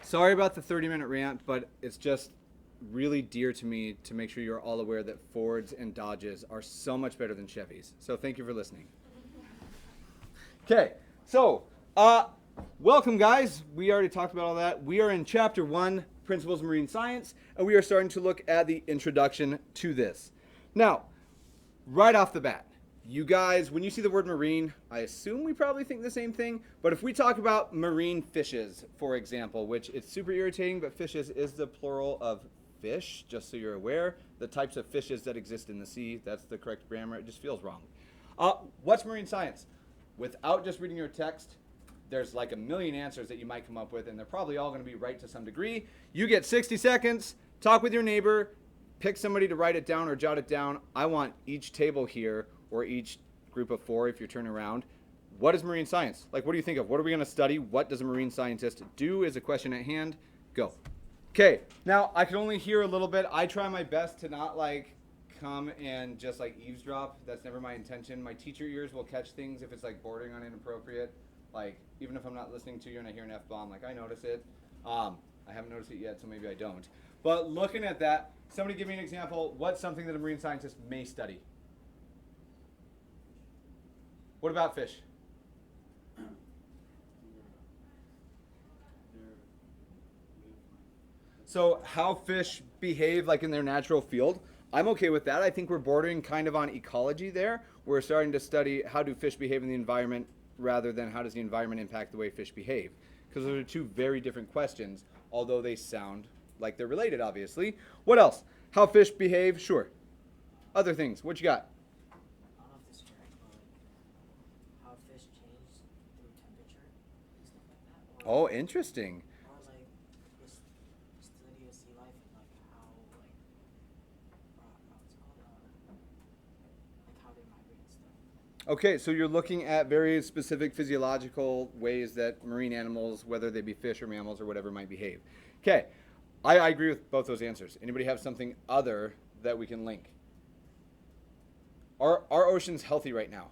Sorry about the 30-minute rant, but it's just really dear to me to make sure you're all aware that Fords and Dodges are so much better than Chevys. So thank you for listening. Okay, so welcome, guys. We already talked about all that. We are in Chapter 1, Principles of Marine Science, and we are starting to look at the introduction to this. Now, right off the bat, you guys, when you see the word marine, I assume we probably think the same thing, but if we talk about marine fishes, for example, which it's super irritating, but fishes is the plural of fish, just so you're aware, the types of fishes that exist in the sea, that's the correct grammar, it just feels wrong. What's marine science? Without just reading your text, there's like a million answers that you might come up with, and they're probably all going to be right to some degree. You get 60 seconds, talk with your neighbor, pick somebody to write it down or jot it down. I want each table here, or each group of 4 if you're turning around. What is marine science? Like, what do you think of? What are we going to study? What does a marine scientist do is a question at hand. Go. Okay, now I can only hear a little bit. I try my best to not like come and just like eavesdrop. That's never my intention. My teacher ears will catch things if it's like bordering on inappropriate. Like, even if I'm not listening to you and I hear an F-bomb, like I notice it. I haven't noticed it yet, so maybe I don't. But looking at that, somebody give me an example. What's something that a marine scientist may study? What about fish? So how fish behave like in their natural field, I'm okay with that. I think we're bordering kind of on ecology there. We're starting to study how do fish behave in the environment rather than how does the environment impact the way fish behave. Because those are two very different questions, although they sound like they're related, obviously. What else? How fish behave? Sure. Other things. What you got? Oh, interesting. Or like the study of sea life and like how it's called like how they migrate and stuff. Okay, so you're looking at very specific physiological ways that marine animals, whether they be fish or mammals or whatever, might behave. Okay, I agree with both those answers. Anybody have something other that we can link? Are our oceans healthy right now?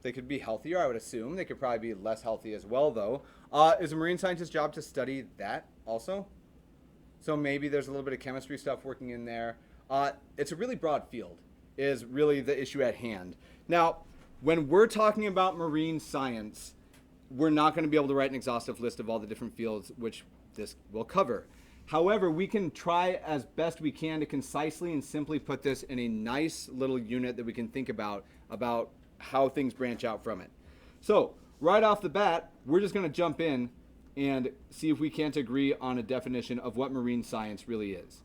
They could be healthier, I would assume. They could probably be less healthy as well, though. Is a marine scientist's job to study that also? So maybe there's a little bit of chemistry stuff working in there. It's a really broad field, is really the issue at hand. Now, when we're talking about marine science, we're not going to be able to write an exhaustive list of all the different fields which this will cover. However, we can try as best we can to concisely and simply put this in a nice little unit that we can think about how things branch out from it. So right off the bat, we're just going to jump in and see if we can't agree on a definition of what marine science really is.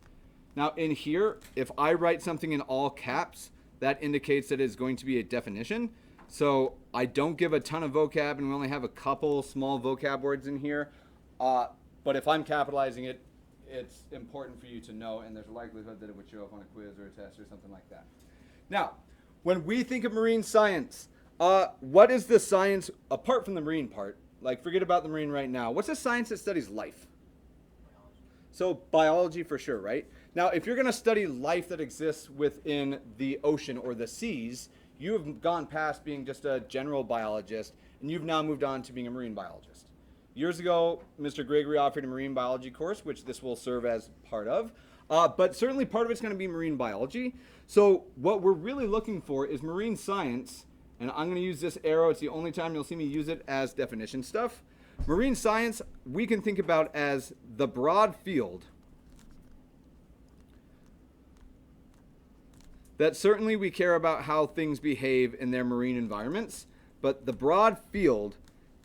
Now in here, if I write something in all caps, that indicates that it's going to be a definition. So I don't give a ton of vocab and we only have a couple small vocab words in here. But if I'm capitalizing it, it's important for you to know, and there's a likelihood that it would show up on a quiz or a test or something like that. Now, when we think of marine science, what is the science, apart from the marine part, like forget about the marine right now, what's the science that studies life? Biology. So biology for sure, right? Now, if you're going to study life that exists within the ocean or the seas, you have gone past being just a general biologist, and you've now moved on to being a marine biologist. Years ago, Mr. Gregory offered a marine biology course, which this will serve as part of. But certainly part of it's going to be marine biology. So what we're really looking for is marine science, and I'm going to use this arrow. It's the only time you'll see me use it as definition stuff. Marine science, we can think about as the broad field that certainly we care about how things behave in their marine environments, but the broad field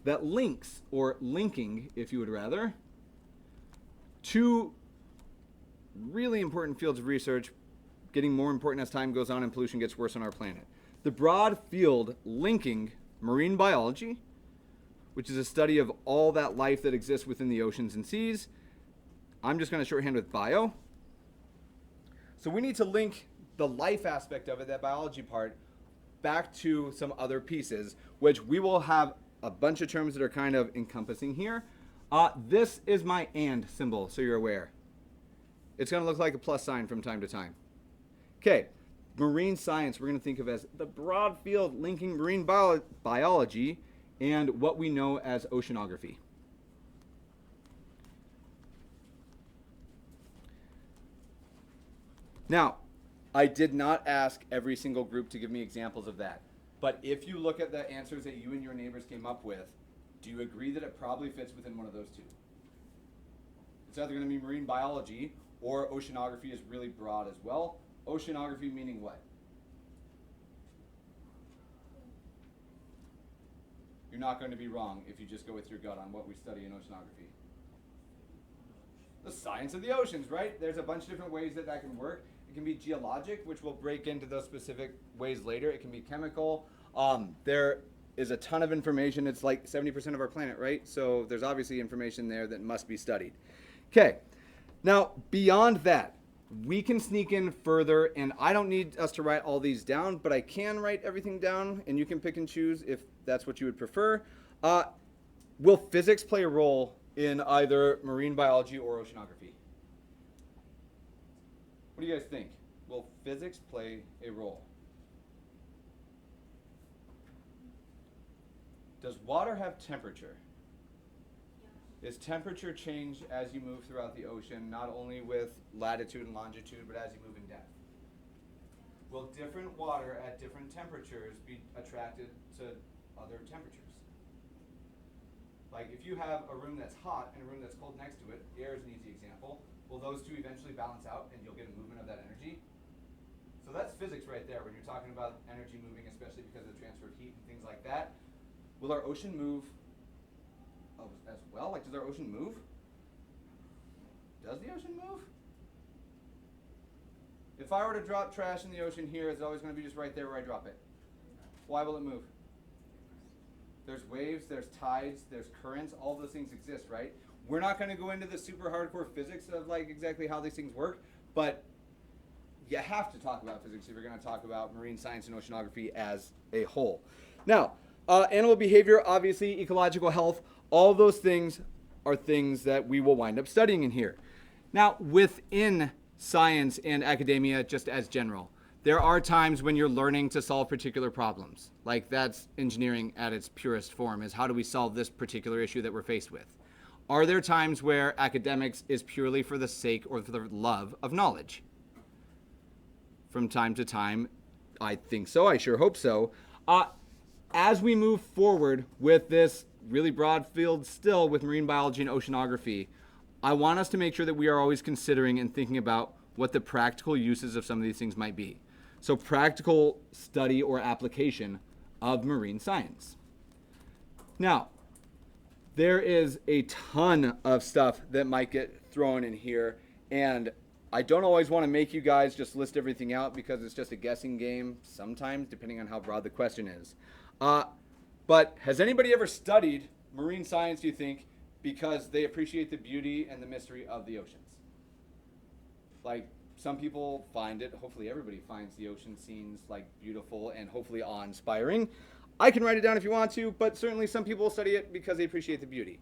that links, or linking, if you would rather, two really important fields of research, getting more important as time goes on and pollution gets worse on our planet. The broad field linking marine biology, which is a study of all that life that exists within the oceans and seas. I'm just going to shorthand with bio. So we need to link the life aspect of it, that biology part, back to some other pieces, which we will have a bunch of terms that are kind of encompassing here. This is my and symbol, so you're aware. It's going to look like a plus sign from time to time. Okay, marine science we're going to think of as the broad field linking marine biology and what we know as oceanography. Now, I did not ask every single group to give me examples of that. But if you look at the answers that you and your neighbors came up with, do you agree that it probably fits within one of those two? It's either going to be marine biology or oceanography is really broad as well. Oceanography meaning what? You're not going to be wrong if you just go with your gut on what we study in oceanography. The science of the oceans, right? There's a bunch of different ways that that can work. It can be geologic, which we'll break into those specific ways later. It can be chemical. There is a ton of information. It's like 70% of our planet, right? So there's obviously information there that must be studied. Okay, now beyond that, we can sneak in further, and I don't need us to write all these down, but I can write everything down, and you can pick and choose if that's what you would prefer. Will physics play a role in either marine biology or oceanography? What do you guys think? Will physics play a role? Does water have temperature? Is temperature change as you move throughout the ocean, not only with latitude and longitude, but as you move in depth? Will different water at different temperatures be attracted to other temperatures? Like if you have a room that's hot and a room that's cold next to it, air is an easy example. Will those two eventually balance out and you'll get a movement of that energy? So that's physics right there when you're talking about energy moving, especially because of the transfer of heat and things like that. Will our ocean move as well? Like, does our ocean move? Does the ocean move? If I were to drop trash in the ocean here, is it always going to be just right there where I drop it? Why will it move? There's waves, there's tides, there's currents, all those things exist, right? We're not going to go into the super hardcore physics of like exactly how these things work, but you have to talk about physics if you're going to talk about marine science and oceanography as a whole. Now, animal behavior, obviously, ecological health, all those things are things that we will wind up studying in here. Now, within science and academia, just as general, there are times when you're learning to solve particular problems. Like that's engineering at its purest form, is how do we solve this particular issue that we're faced with? Are there times where academics is purely for the sake or for the love of knowledge? From time to time, I think so, I sure hope so. As we move forward with this really broad field still with marine biology and oceanography, I want us to make sure that we are always considering and thinking about what the practical uses of some of these things might be. So practical study or application of marine science. Now, there is a ton of stuff that might get thrown in here, and I don't always want to make you guys just list everything out because it's just a guessing game sometimes, depending on how broad the question is. But has anybody ever studied marine science, do you think, because they appreciate the beauty and the mystery of the oceans? Like, some people find it, hopefully everybody finds the ocean scenes like beautiful and hopefully awe-inspiring. I can write it down if you want to, but certainly some people study it because they appreciate the beauty.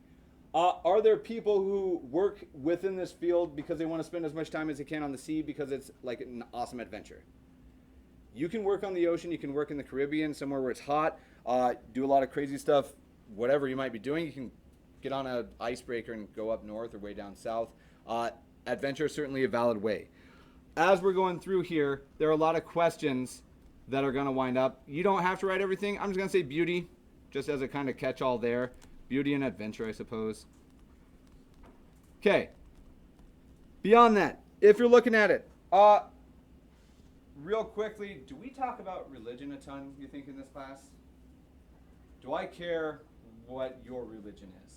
Are there people who work within this field because they want to spend as much time as they can on the sea because it's like an awesome adventure? You can work on the ocean, you can work in the Caribbean, somewhere where it's hot, do a lot of crazy stuff, whatever you might be doing. You can get on an icebreaker and go up north or way down south. Adventure is certainly a valid way. As we're going through here, there are a lot of questions that are going to wind up. You don't have to write everything. I'm just going to say beauty, just as a kind of catch-all there. Beauty and adventure, I suppose. Okay. Beyond that, if you're looking at it, real quickly, do we talk about religion a ton, you think, in this class? Do I care what your religion is?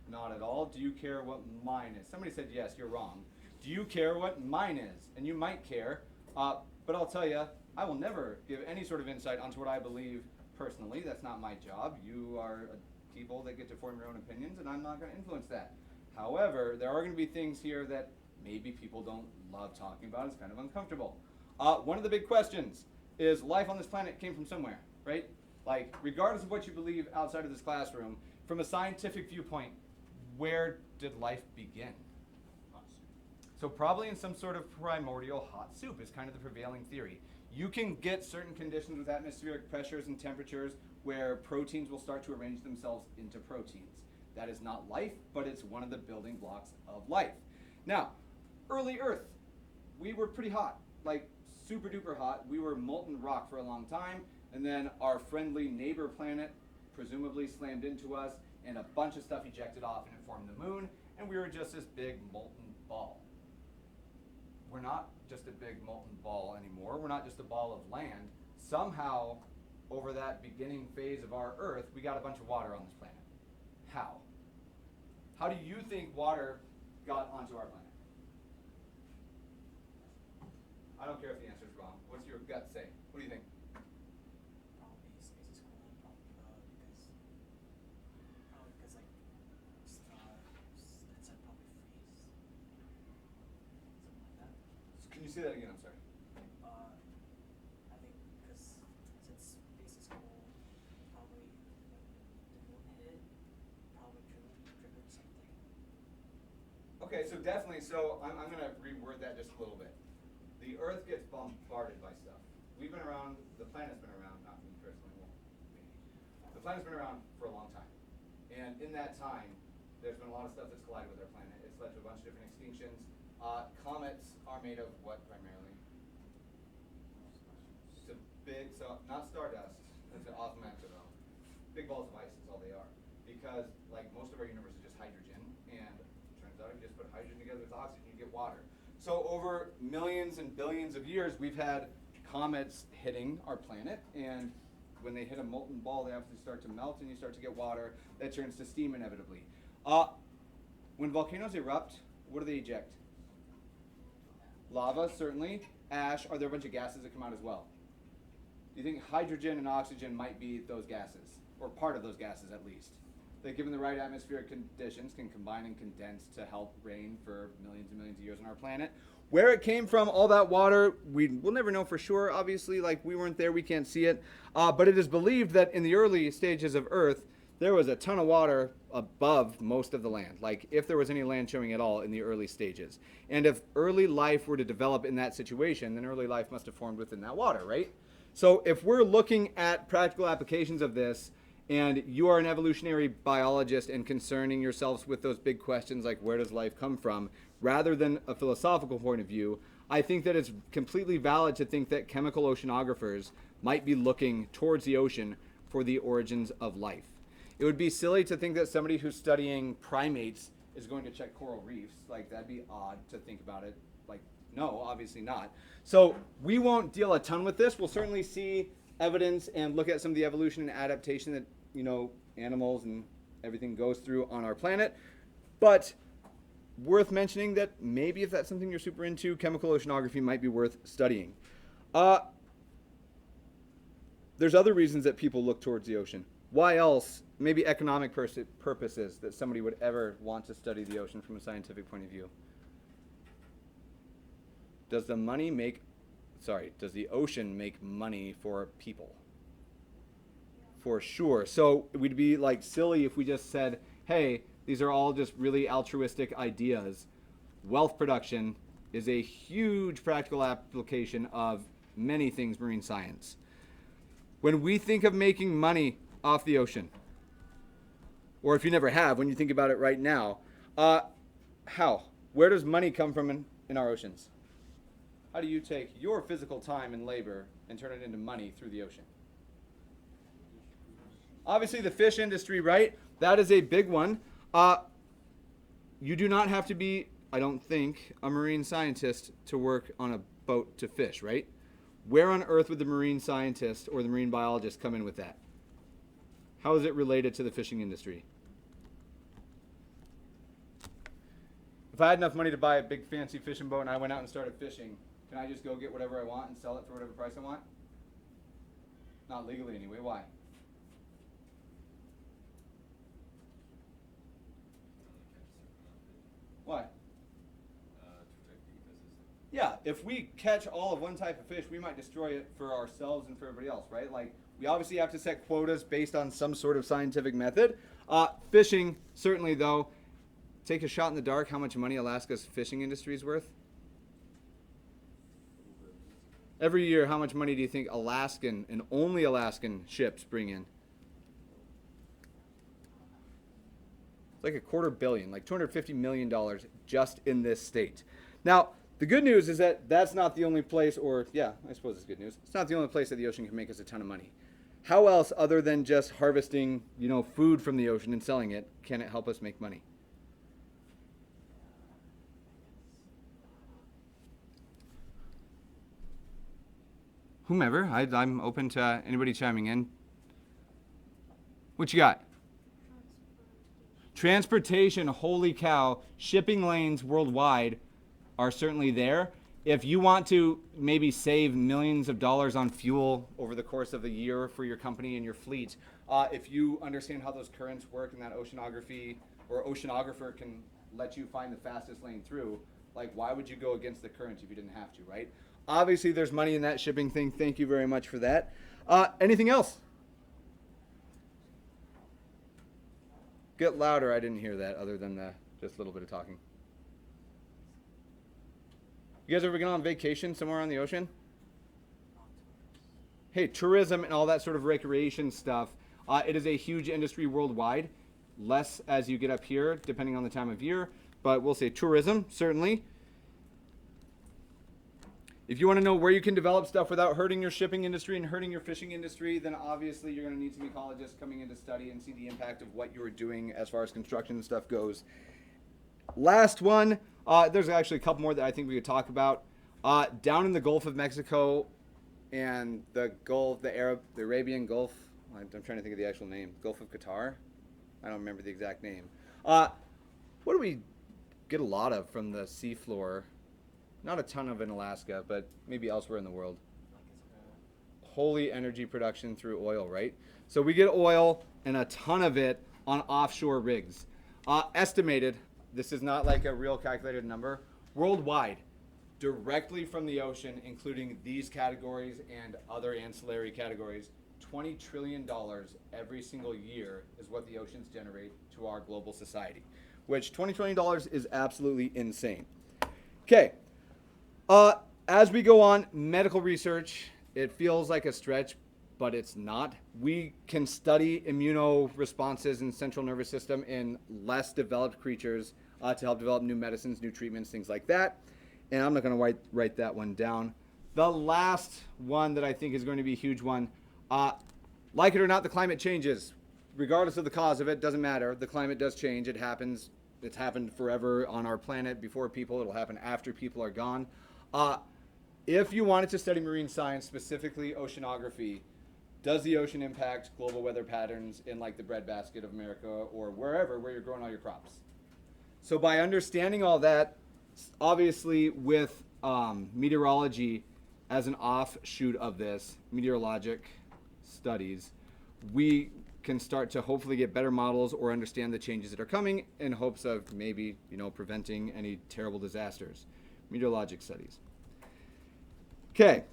Not at all. Do you care what mine is? Somebody said yes, you're wrong. Do you care what mine is? And you might care, but I'll tell you, I will never give any sort of insight onto what I believe personally. That's not my job. You are people that get to form your own opinions, and I'm not going to influence that. However, there are going to be things here that maybe people don't love talking about. It's kind of uncomfortable. One of the big questions is life on this planet came from somewhere, right? Like, regardless of what you believe outside of this classroom, from a scientific viewpoint, where did life begin? So probably in some sort of primordial hot soup is kind of the prevailing theory. You can get certain conditions with atmospheric pressures and temperatures where proteins will start to arrange themselves into proteins. That is not life, but it's one of the building blocks of life. Now, early Earth. we were pretty hot, like super duper hot. We were molten rock for a long time, and then our friendly neighbor planet presumably slammed into us, and a bunch of stuff ejected off, and it formed the moon, and we were just this big molten ball. We're not just a big molten ball anymore. We're not just a ball of land. Somehow, over that beginning phase of our Earth, we got a bunch of water on this planet. How? How do you think water got onto our planet? I don't care if the answer is wrong. What's your gut say? What do you think? Probably space is cooling, probably because like stars, it's like probably freeze, something like that. Can you say that again? I'm sorry. I think because since space is cold, probably when the moon hit it, probably triggered something. Okay, so definitely, so I'm going to reword that just a little bit. The Earth gets bombarded by stuff. We've been around, the planet's been around, not me personally, well, maybe. The planet's been around for a long time. And in that time, there's been a lot of stuff that's collided with our planet. It's led to a bunch of different extinctions. Comets are made of what primarily? So big, so not stardust, that's an awesome answer though. Big balls of ice is all they are. Because like most of our universe is just hydrogen, and it turns out if you just put hydrogen together with oxygen, you get water. So over millions and billions of years, we've had comets hitting our planet, and when they hit a molten ball, they obviously start to melt, and you start to get water that turns to steam inevitably. When volcanoes erupt, what do they eject? Lava, certainly. Ash. Are there a bunch of gases that come out as well? Do you think hydrogen and oxygen might be those gases, or part of those gases at least? That given the right atmospheric conditions can combine and condense to help rain for millions and millions of years on our planet. Where it came from, all that water, we'll never know for sure. Obviously, like we weren't there, we can't see it. But it is believed that in the early stages of Earth, there was a ton of water above most of the land. Like if there was any land showing at all in the early stages. And if early life were to develop in that situation, then early life must have formed within that water, right? So if we're looking at practical applications of this, and you are an evolutionary biologist and concerning yourselves with those big questions like where does life come from, rather than a philosophical point of view, I think that it's completely valid to think that chemical oceanographers might be looking towards the ocean for the origins of life. It would be silly to think that somebody who's studying primates is going to check coral reefs. Like, that'd be odd to think about it. Like, no, obviously not. So we won't deal a ton with this. We'll certainly see evidence and look at some of the evolution and adaptation that, you know, animals and everything goes through on our planet. But worth mentioning that maybe if that's something you're super into, chemical oceanography might be worth studying. There's other reasons that people look towards the ocean. Why else? Maybe economic purposes that somebody would ever want to study the ocean from a scientific point of view. Does the ocean make money for people? For sure. So it would be like silly if we just said, hey, these are all just really altruistic ideas. Wealth production is a huge practical application of many things marine science. When we think of making money off the ocean, or if you never have, when you think about it right now, how? Where does money come from in our oceans? How do you take your physical time and labor and turn it into money through the ocean? Obviously, the fish industry, right? That is a big one. You do not have to be, I don't think, a marine scientist to work on a boat to fish, right? Where on earth would the marine scientist or the marine biologist come in with that? How is it related to the fishing industry? If I had enough money to buy a big fancy fishing boat and I went out and started fishing, can I just go get whatever I want and sell it for whatever price I want? Not legally anyway. Why? Why? Yeah, if we catch all of one type of fish, we might destroy it for ourselves and for everybody else, right? Like, we obviously have to set quotas based on some sort of scientific method. Fishing, certainly, though, take a shot in the dark how much money Alaska's fishing industry is worth? Every year, how much money do you think Alaskan and only Alaskan ships bring in? It's like $250 million, like $250 million just in this state. Now, The good news is that that's not the only place, or yeah, I suppose it's good news. It's not the only place that the ocean can make us a ton of money. How else, other than just harvesting, food from the ocean and selling it, can it help us make money? Whomever, I'm open to anybody chiming in. What you got? Transportation, holy cow. Shipping lanes worldwide are certainly there. If you want to maybe save millions of dollars on fuel over the course of a year for your company and your fleet, if you understand how those currents work and that oceanography or oceanographer can let you find the fastest lane through, like why would you go against the current if you didn't have to, right? Obviously there's money in that shipping thing. Thank you very much for that. Anything else? Get louder. I didn't hear that other than just a little bit of talking. You guys ever been on vacation somewhere on the ocean? Hey, tourism and all that sort of recreation stuff, it is a huge industry worldwide. Less as you get up here, depending on the time of year, but we'll say tourism, certainly. If you want to know where you can develop stuff without hurting your shipping industry and hurting your fishing industry, then obviously you're going to need some ecologists coming in to study and see the impact of what you are doing as far as construction and stuff goes. Last one, there's actually a couple more that I think we could talk about. Down in the Gulf of Mexico and the Arabian Gulf, I'm trying to think of the actual name, Gulf of Qatar? I don't remember the exact name. What do we get a lot of from the seafloor? Not a ton of in Alaska, but maybe elsewhere in the world. Holy energy production through oil, right? So we get oil and a ton of it on offshore rigs. Estimated, this is not like a real calculated number, worldwide, directly from the ocean, including these categories and other ancillary categories, $20 trillion every single year is what the oceans generate to our global society, which $20 trillion is absolutely insane. Okay. As we go on, medical research, it feels like a stretch, but it's not. We can study immunoresponses in central nervous system in less developed creatures to help develop new medicines, new treatments, things like that. And I'm not going to write that one down. The last one that I think is going to be a huge one, like it or not, the climate changes. Regardless of the cause of it, doesn't matter. The climate does change. It happens. It's happened forever on our planet before people. It'll happen after people are gone. If you wanted to study marine science, specifically oceanography, does the ocean impact global weather patterns in like the breadbasket of America or wherever where you're growing all your crops? So by understanding all that, obviously with meteorology as an offshoot of this, meteorologic studies, we can start to hopefully get better models or understand the changes that are coming in hopes of maybe, preventing any terrible disasters. Meteorologic studies. Okay.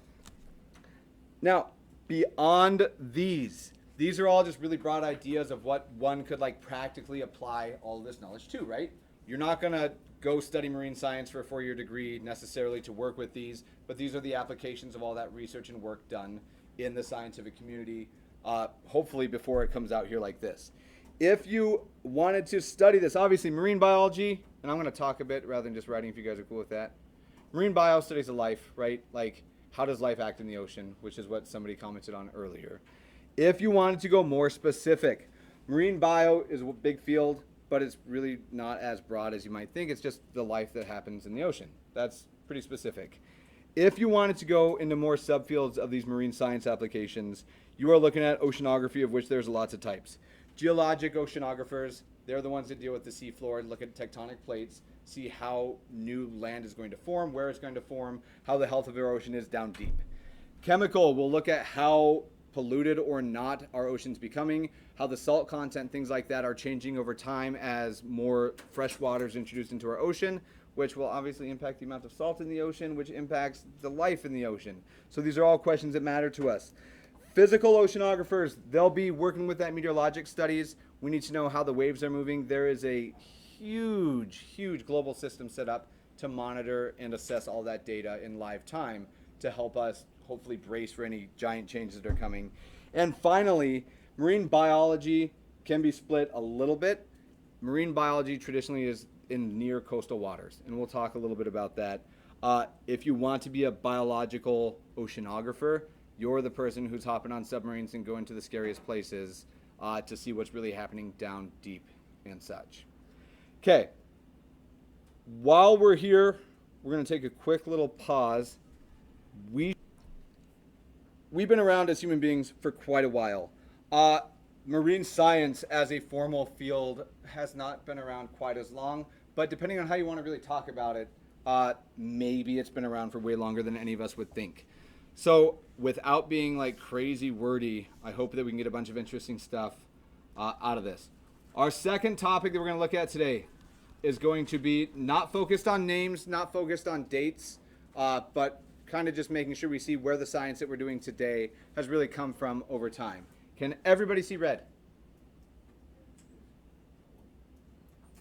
Now, beyond these are all just really broad ideas of what one could practically apply all of this knowledge to, right? You're not going to go study marine science for a 4-year degree necessarily to work with these, but these are the applications of all that research and work done in the scientific community, hopefully before it comes out here like this. If you wanted to study this, obviously marine biology, and I'm going to talk a bit rather than just writing if you guys are cool with that. Marine bio studies of life, right? Like, how does life act in the ocean, which is what somebody commented on earlier. If you wanted to go more specific, marine bio is a big field, but it's really not as broad as you might think. It's just the life that happens in the ocean. That's pretty specific. If you wanted to go into more subfields of these marine science applications, you are looking at oceanography, of which there's lots of types. Geologic oceanographers, they're the ones that deal with the seafloor and look at tectonic plates, see how new land is going to form, where it's going to form, how the health of our ocean is down deep. Chemical will look at how polluted or not our ocean's becoming, how the salt content, things like that are changing over time as more fresh water is introduced into our ocean, which will obviously impact the amount of salt in the ocean, which impacts the life in the ocean. So these are all questions that matter to us. Physical oceanographers, they'll be working with that meteorologic studies. We need to know how the waves are moving. There is a huge global system set up to monitor and assess all that data in live time to help us hopefully brace for any giant changes that are coming. And finally, marine biology can be split a little bit. Marine biology traditionally is in near coastal waters, and we'll talk a little bit about that. If you want to be a biological oceanographer, you're the person who's hopping on submarines and going to the scariest places to see what's really happening down deep and such. Okay. While we're here, we're going to take a quick little pause. We've been around as human beings for quite a while. Marine science as a formal field has not been around quite as long, but depending on how you want to really talk about it, maybe it's been around for way longer than any of us would think. So without being like crazy wordy, I hope that we can get a bunch of interesting stuff out of this. Our second topic that we're going to look at today is going to be not focused on names, not focused on dates, but kind of just making sure we see where the science that we're doing today has really come from over time. Can everybody see red?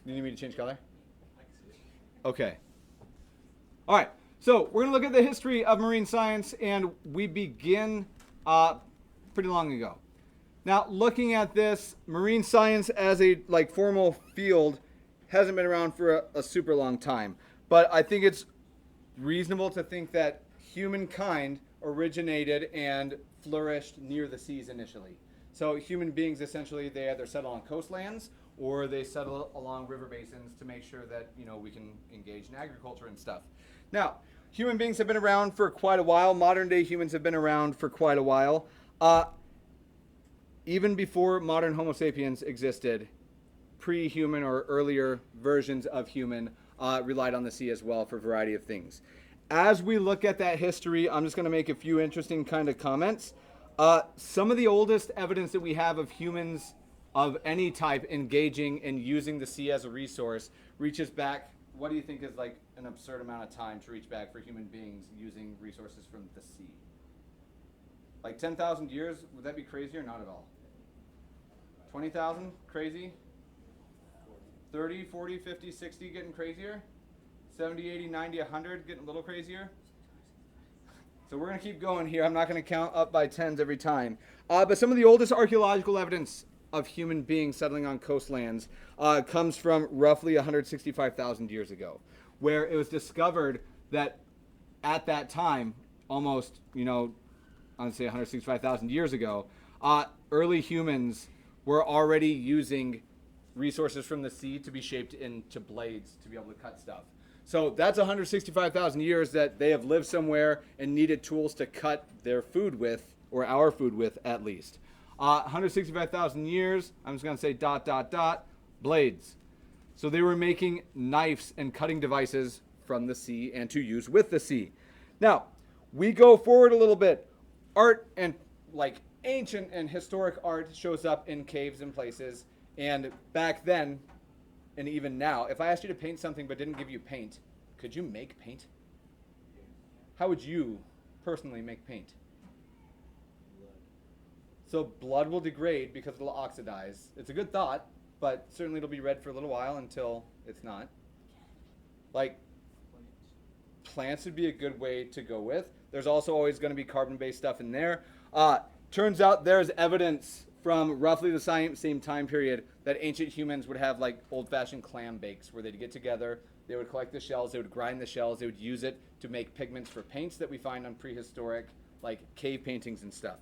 You need me to change color? Okay. All right. So we're going to look at the history of marine science, and we begin pretty long ago. Now, looking at this, marine science as a formal field hasn't been around for a super long time. But I think it's reasonable to think that humankind originated and flourished near the seas initially. So human beings essentially, they either settle on coastlands or they settle along river basins to make sure that we can engage in agriculture and stuff. Now, human beings have been around for quite a while. Modern day humans have been around for quite a while. Even before modern Homo sapiens existed, pre-human or earlier versions of human relied on the sea as well for a variety of things. As we look at that history, I'm just going to make a few interesting kind of comments. Some of the oldest evidence that we have of humans of any type engaging and using the sea as a resource reaches back, what do you think is like an absurd amount of time to reach back for human beings using resources from the sea? Like 10,000 years, would that be crazy or not at all? 20,000, crazy? 30, 40, 50, 60, getting crazier? 70, 80, 90, 100, getting a little crazier? So we're going to keep going here. I'm not going to count up by tens every time. But some of the oldest archaeological evidence of human beings settling on coastlands comes from roughly 165,000 years ago, where it was discovered that at that time, almost, I'd say 165,000 years ago, early humans were already using resources from the sea to be shaped into blades to be able to cut stuff. So that's 165,000 years that they have lived somewhere and needed tools to cut their food with, or our food with at least. 165,000 years, I'm just going to say ... blades. So they were making knives and cutting devices from the sea and to use with the sea. Now, we go forward a little bit. Art and ancient and historic art shows up in caves and places. And back then, and even now, if I asked you to paint something but didn't give you paint, could you make paint? How would you personally make paint? So blood will degrade because it'll oxidize. It's a good thought, but certainly it'll be red for a little while until it's not. Plants would be a good way to go with. There's also always going to be carbon-based stuff in there. Turns out there's evidence from roughly the same time period that ancient humans would have old-fashioned clam bakes where they'd get together, they would collect the shells, they would grind the shells, they would use it to make pigments for paints that we find on prehistoric cave paintings and stuff.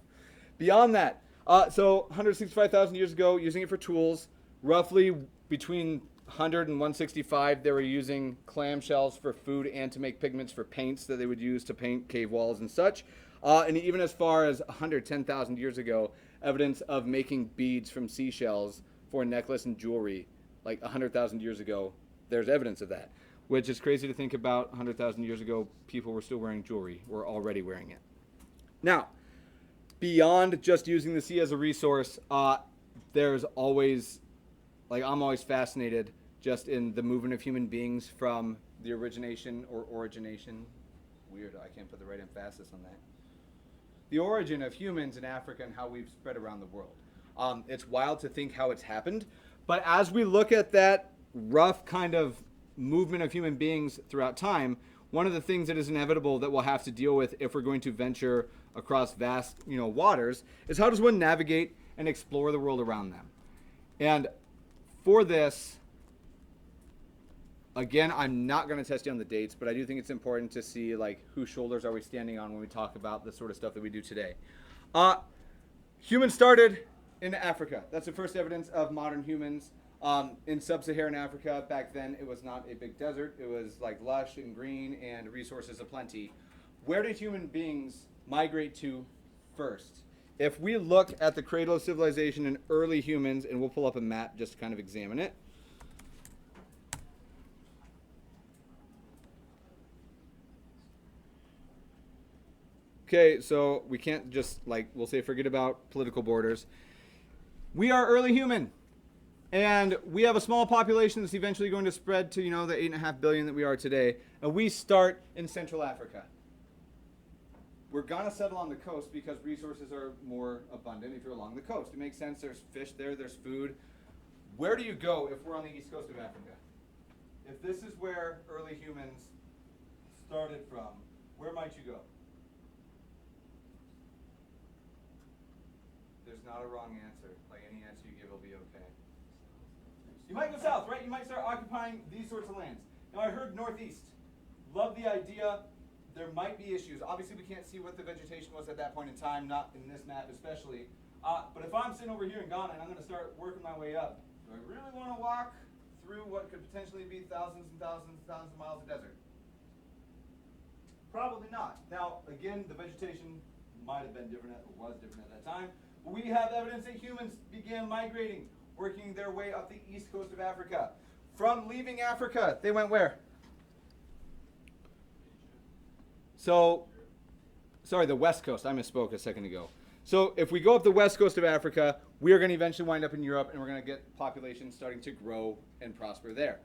Beyond that, so 165,000 years ago, using it for tools, roughly between 100 and 165, they were using clam shells for food and to make pigments for paints that they would use to paint cave walls and such. And even as far as 110,000 years ago, evidence of making beads from seashells for a necklace and jewelry, 100,000 years ago, there's evidence of that. Which is crazy to think about. 100,000 years ago, people were still wearing jewelry, were already wearing it. Now, beyond just using the sea as a resource, there's always, I'm always fascinated just in the movement of human beings from the origination. Weird, I can't put the right emphasis on that. The origin of humans in Africa and how we've spread around the world. It's wild to think how it's happened, but as we look at that rough kind of movement of human beings throughout time, one of the things that is inevitable that we'll have to deal with if we're going to venture across vast, waters is how does one navigate and explore the world around them. And for this, again, I'm not going to test you on the dates, but I do think it's important to see like whose shoulders are we standing on when we talk about the sort of stuff that we do today. Humans started in Africa. That's the first evidence of modern humans. In sub-Saharan Africa, back then it was not a big desert. It was like lush and green and resources aplenty. Where did human beings migrate to first? If we look at the cradle of civilization in early humans, and we'll pull up a map just to kind of examine it. Okay, so we can't just, like, we'll say forget about political borders. We are early human. And we have a small population that's eventually going to spread to, the 8.5 billion that we are today. And we start in Central Africa. We're going to settle on the coast because resources are more abundant if you're along the coast. It makes sense. There's fish there. There's food. Where do you go if we're on the east coast of Africa? If this is where early humans started from, where might you go? There's not a wrong answer. Like any answer you give will be okay. You might go south, right? You might start occupying these sorts of lands. Now I heard northeast. Love the idea. There might be issues. Obviously we can't see what the vegetation was at that point in time, not in this map especially. But if I'm sitting over here in Ghana and I'm going to start working my way up, do I really want to walk through what could potentially be thousands and thousands and thousands of miles of desert? Probably not. Now, again, the vegetation might have been different, or was different at that time. But we have evidence that humans began migrating, working their way up the east coast of Africa. From leaving Africa, they went where? Sorry, the west coast. I misspoke a second ago. So if we go up the west coast of Africa, we are going to eventually wind up in Europe, and we're going to get populations starting to grow and prosper there.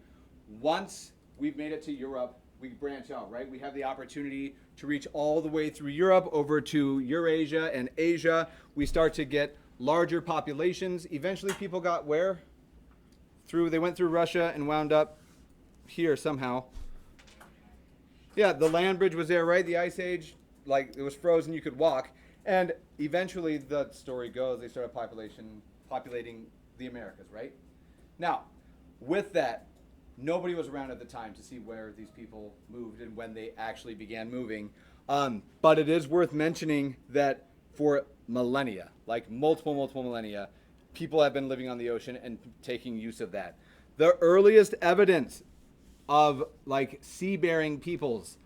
Once we've made it to Europe, we branch out, right? We have the opportunity to reach all the way through Europe over to Eurasia and Asia. We start to get larger populations. Eventually people got where? They went through Russia and wound up here somehow. Yeah, the land bridge was there, right? The Ice Age, like it was frozen, you could walk. And eventually the story goes, they started populating the Americas, right? Now, with that, nobody was around at the time to see where these people moved and when they actually began moving. But it is worth mentioning that for millennia, like multiple millennia, people have been living on the ocean and taking use of that. The earliest evidence of like sea-bearing peoples,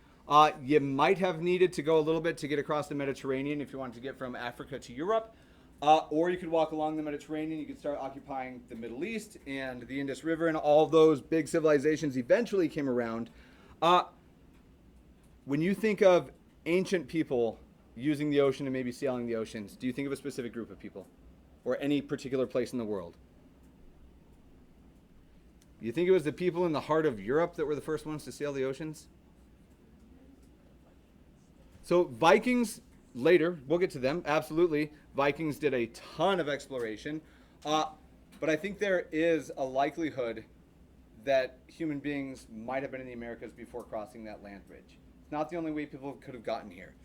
you might have needed to go a little bit to get across the Mediterranean if you wanted to get from Africa to Europe. Or you could walk along the Mediterranean, you could start occupying the Middle East and the Indus River, and all those big civilizations eventually came around. When you think of ancient people using the ocean and maybe sailing the oceans, do you think of a specific group of people or any particular place in the world? You think it was the people in the heart of Europe that were the first ones to sail the oceans? So Vikings, later, we'll get to them, absolutely. Vikings did a ton of exploration. But I think there is a likelihood that human beings might have been in the Americas before crossing that land bridge. It's not the only way people could have gotten here.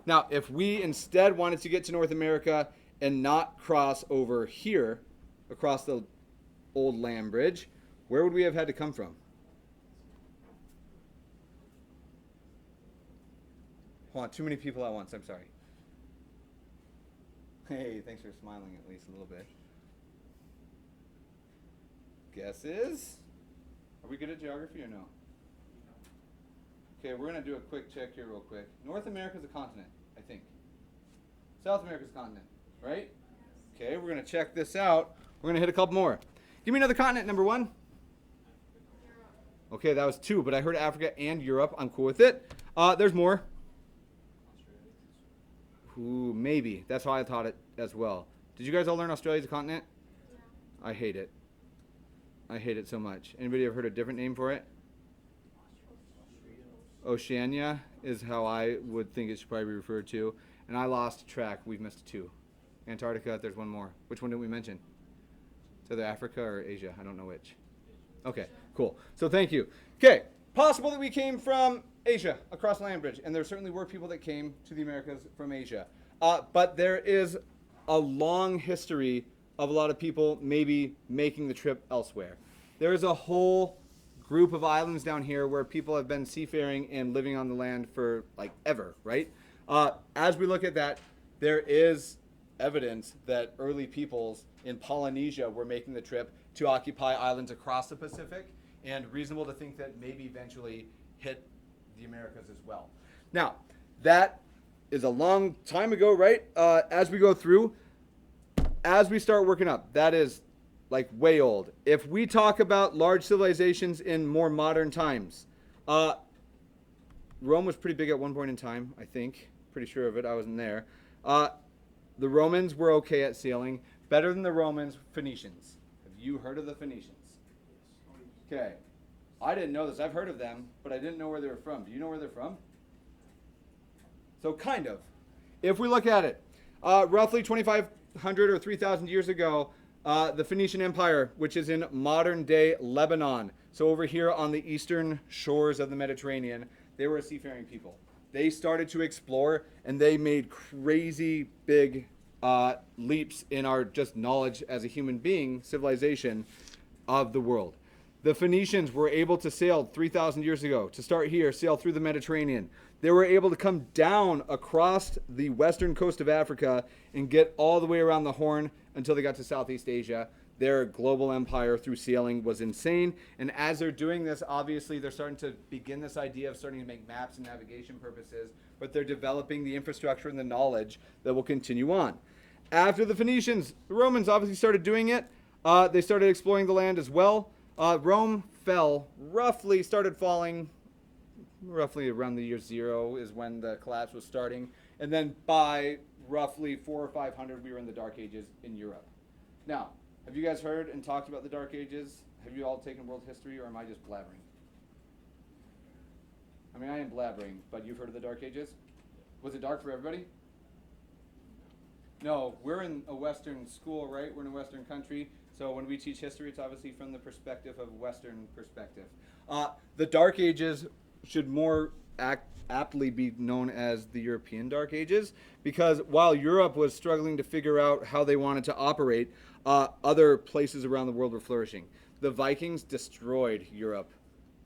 Now, if we instead wanted to get to North America and not cross over here, across the old land bridge, where would we have had to come from? Hold on, too many people at once, I'm sorry. Hey, thanks for smiling at least a little bit. Guesses? Are we good at geography or no? Okay, we're going to do a quick check here real quick. North America's a continent, I think. South America's a continent, right? Okay, we're going to check this out. We're going to hit a couple more. Give me another continent, number one. Okay, that was two, but I heard Africa and Europe. I'm cool with it. There's more. Ooh, maybe. That's how I thought it as well. Did you guys all learn Australia's a continent? Yeah. I hate it. I hate it so much. Anybody ever heard a different name for it? Oceania is how I would think it should probably be referred to. And I lost track. We've missed two. Antarctica, there's one more. Which one didn't we mention? It's either Africa or Asia. I don't know which. Okay, cool. So thank you. Okay, possible that we came from Asia, across the land bridge. And there certainly were people that came to the Americas from Asia. But there is a long history of a lot of people maybe making the trip elsewhere. There is a whole group of islands down here where people have been seafaring and living on the land for like ever, right? As we look at that, there is evidence that early peoples in Polynesia were making the trip to occupy islands across the Pacific, and reasonable to think that maybe eventually hit the Americas as well. Now, that is a long time ago, right? As we go through, as we start working up, that is like way old. If we talk about large civilizations in more modern times, Rome was pretty big at one point in time, I think. Pretty sure of it. I wasn't there. The Romans were okay at sailing. Better than the Romans, Phoenicians. Have you heard of the Phoenicians? Okay. I didn't know this. I've heard of them, but I didn't know where they were from. Do you know where they're from? So kind of. If we look at it, roughly 2,500 or 3,000 years ago, the Phoenician Empire, which is in modern-day Lebanon, so over here on the eastern shores of the Mediterranean, they were a seafaring people. They started to explore, and they made crazy big leaps in our just knowledge as a human being, civilization of the world. The Phoenicians were able to sail 3,000 years ago, to start here, sail through the Mediterranean. They were able to come down across the western coast of Africa and get all the way around the Horn until they got to Southeast Asia. Their global empire through sailing was insane. And as they're doing this, obviously they're starting to begin this idea of starting to make maps and navigation purposes, but they're developing the infrastructure and the knowledge that will continue on. After the Phoenicians, the Romans obviously started doing it. They started exploring the land as well. Rome fell, started falling roughly around the year 0 is when the collapse was starting. And then by roughly 400 or 500, we were in the Dark Ages in Europe. Now, have you guys heard and talked about the Dark Ages? Have you all taken world history, or am I just blabbering? I mean, I am blabbering, but you've heard of the Dark Ages? Was it dark for everybody? No, we're in a Western school, right? We're in a Western country. So when we teach history, it's obviously from the perspective of Western perspective. The Dark Ages should more aptly be known as the European Dark Ages, because while Europe was struggling to figure out how they wanted to operate, other places around the world were flourishing. The Vikings destroyed Europe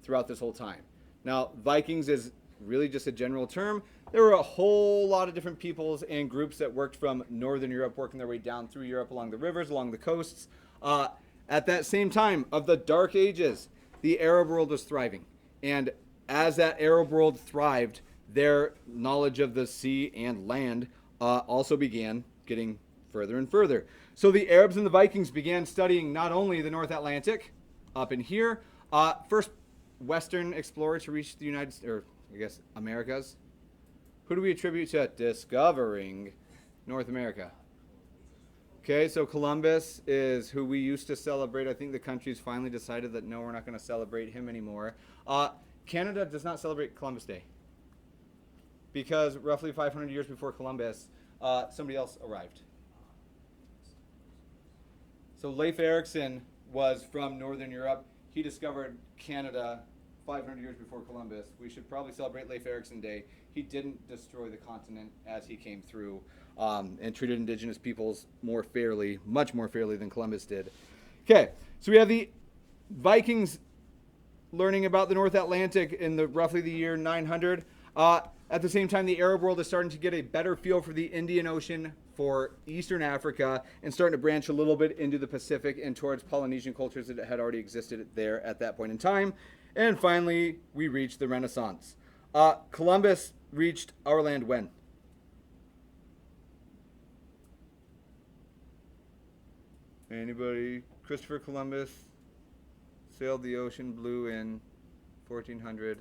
throughout this whole time. Now, Vikings is really just a general term. There were a whole lot of different peoples and groups that worked from Northern Europe, working their way down through Europe along the rivers, along the coasts. At that same time of the Dark Ages, the Arab world was thriving. And as that Arab world thrived, their knowledge of the sea and land also began getting further and further. So the Arabs and the Vikings began studying not only the North Atlantic up in here, first Western explorer to reach the Americas. Who do we attribute to discovering North America? Okay, so Columbus is who we used to celebrate. I think the country's finally decided that no, we're not going to celebrate him anymore. Canada does not celebrate Columbus Day because roughly 500 years before Columbus, somebody else arrived. So Leif Erikson was from Northern Europe. He discovered Canada 500 years before Columbus. We should probably celebrate Leif Erikson Day. He didn't destroy the continent as he came through and treated indigenous peoples more fairly, much more fairly than Columbus did. Okay, so we have the Vikings learning about the North Atlantic in roughly the year 900. At the same time, the Arab world is starting to get a better feel for the Indian Ocean, for Eastern Africa, and starting to branch a little bit into the Pacific and towards Polynesian cultures that had already existed there at that point in time. And finally, we reach the Renaissance. Columbus reached our land when? Anybody? Christopher Columbus sailed the ocean blue in 1400.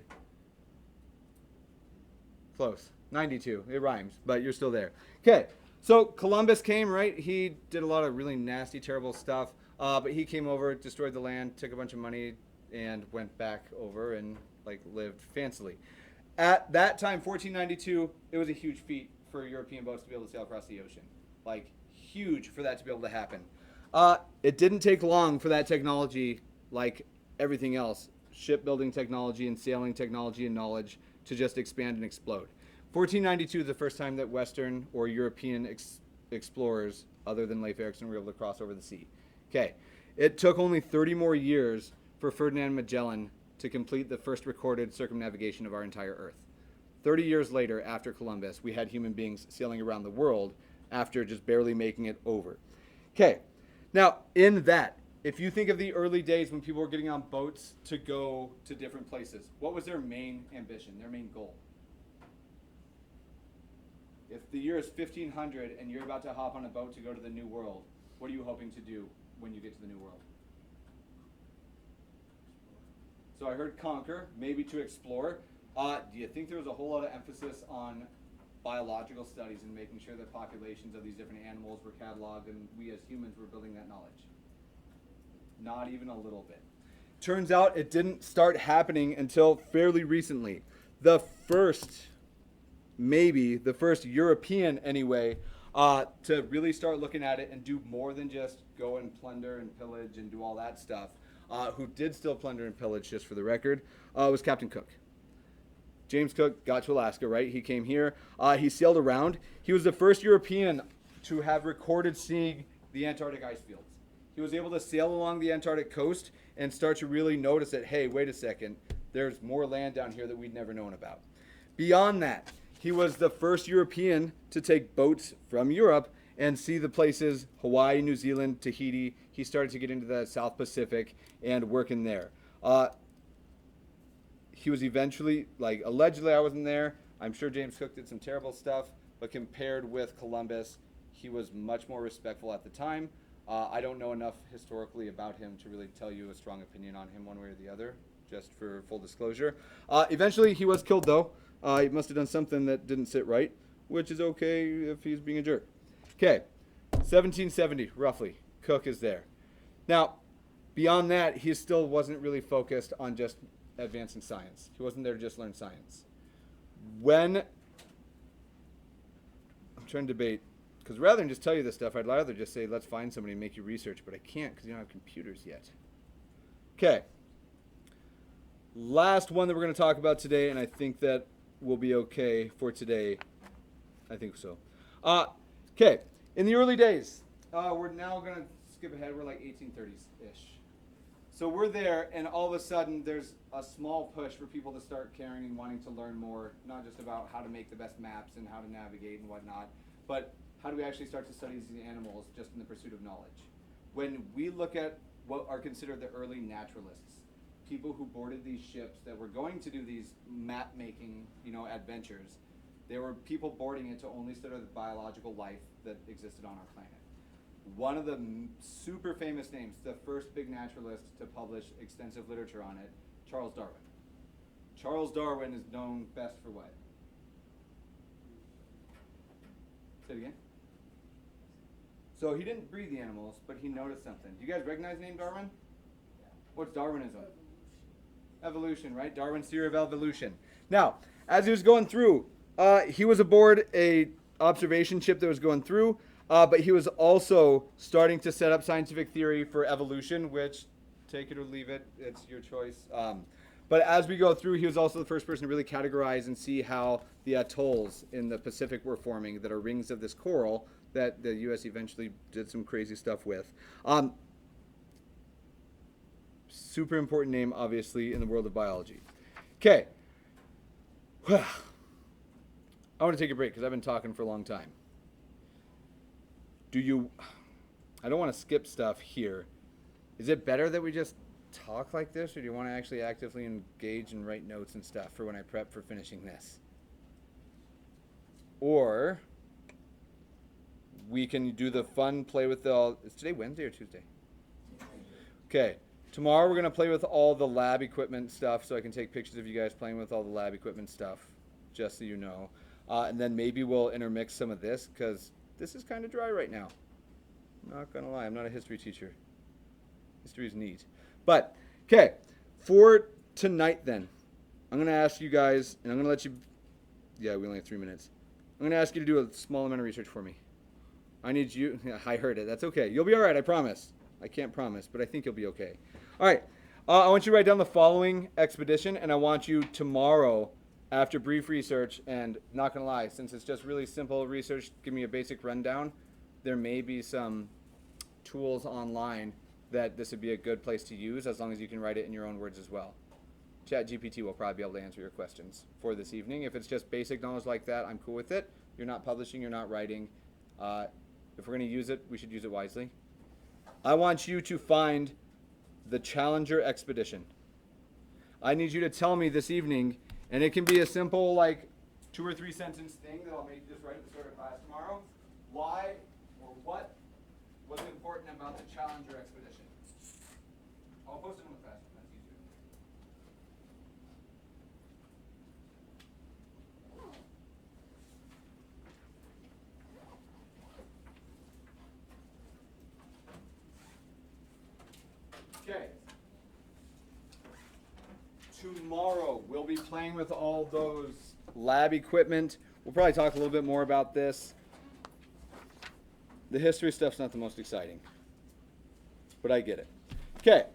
Close. 92. It rhymes, but you're still there. Okay, so Columbus came, right? He did a lot of really nasty, terrible stuff, but he came over, destroyed the land, took a bunch of money, and went back over and lived fancily. At that time, 1492, it was a huge feat for European boats to be able to sail across the ocean. Huge for that to be able to happen. It didn't take long for that technology, like everything else, shipbuilding technology and sailing technology and knowledge, to just expand and explode. 1492 is the first time that Western or European explorers, other than Leif Erikson, were able to cross over the sea. Okay, it took only 30 more years for Ferdinand Magellan to complete the first recorded circumnavigation of our entire Earth. 30 years later, after Columbus, we had human beings sailing around the world after just barely making it over. Okay, now in that, if you think of the early days when people were getting on boats to go to different places, what was their main ambition, their main goal? If the year is 1500 and you're about to hop on a boat to go to the New World, what are you hoping to do when you get to the New World? So I heard conquer, maybe to explore. Do you think there was a whole lot of emphasis on biological studies and making sure that populations of these different animals were cataloged and we as humans were building that knowledge? Not even a little bit. Turns out it didn't start happening until fairly recently. The first European anyway, to really start looking at it and do more than just go and plunder and pillage and do all that stuff, who did still plunder and pillage, just for the record, was Captain Cook. James Cook got to Alaska, right? He came here. He sailed around. He was the first European to have recorded seeing the Antarctic ice fields. He was able to sail along the Antarctic coast and start to really notice that, hey, wait a second, there's more land down here that we'd never known about. Beyond that, he was the first European to take boats from Europe and see the places Hawaii, New Zealand, Tahiti. He started to get into the South Pacific and work in there. He was eventually, allegedly I wasn't there. I'm sure James Cook did some terrible stuff, but compared with Columbus, he was much more respectful at the time. I don't know enough historically about him to really tell you a strong opinion on him one way or the other, just for full disclosure. Eventually, he was killed, though. He must have done something that didn't sit right, which is okay if he's being a jerk. Okay, 1770, roughly, Cook is there. Now, beyond that, he still wasn't really focused on just advancing science. He wasn't there to just learn science. I'm trying to debate, because rather than just tell you this stuff, I'd rather just say, let's find somebody and make you research, but I can't because you don't have computers yet. Okay. Last one that we're going to talk about today, and I think that will be okay for today. I think so. Okay. In the early days, we're now going to skip ahead. We're like 1830s-ish. So we're there, and all of a sudden, there's a small push for people to start caring and wanting to learn more, not just about how to make the best maps and how to navigate and whatnot, but how do we actually start to study these animals just in the pursuit of knowledge? When we look at what are considered the early naturalists, people who boarded these ships that were going to do these map-making, adventures, there were people boarding it to only study the biological life that existed on our planet. One of the super famous names, the first big naturalist to publish extensive literature on it, Charles Darwin. Charles Darwin is known best for what? Say it again. So he didn't breed the animals, but he noticed something. Do you guys recognize the name Darwin? What's Darwinism? Evolution, right? Darwin's theory of evolution. Now, as he was going through, he was aboard a observation ship that was going through, but he was also starting to set up scientific theory for evolution, which, take it or leave it, it's your choice. But as we go through, he was also the first person to really categorize and see how the atolls in the Pacific were forming that are rings of this coral that the U.S. eventually did some crazy stuff with. Super important name, obviously, in the world of biology. Okay. I want to take a break because I've been talking for a long time. I don't want to skip stuff here. Is it better that we just talk like this, or do you want to actually actively engage and write notes and stuff for when I prep for finishing this? Or we can do the fun play with is today Wednesday or Tuesday? Okay. Tomorrow we're going to play with all the lab equipment stuff, so I can take pictures of you guys playing with all the lab equipment stuff, just so you know. And then maybe we'll intermix some of this, because this is kind of dry right now. Not going to lie, I'm not a history teacher. History is neat. But, okay, for tonight then, I'm going to ask you guys, and I'm going to let you, yeah, we only have 3 minutes. I'm going to ask you to do a small amount of research for me. I need you, yeah, I heard it, that's okay. You'll be all right, I promise. I can't promise, but I think you'll be okay. All right, I want you to write down the following expedition, and I want you tomorrow, after brief research, and not going to lie, since it's just really simple research, give me a basic rundown. There may be some tools online that this would be a good place to use, as long as you can write it in your own words as well. ChatGPT will probably be able to answer your questions for this evening. If it's just basic knowledge like that, I'm cool with it. You're not publishing, you're not writing. If we're going to use it, we should use it wisely. I want you to find the Challenger expedition. I need you to tell me this evening, and it can be a simple, like, 2 or 3 sentence thing that I'll make you just write at the start of class tomorrow. Why or what was important about the Challenger expedition? I'll post it in the classroom. That's easier. Okay. Tomorrow we'll be playing with all those lab equipment. We'll probably talk a little bit more about this. The history stuff's not the most exciting, but I get it. Okay.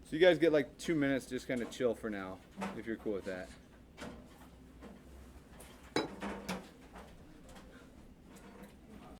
So you guys get like 2 minutes to just kind of chill for now, if you're cool with that.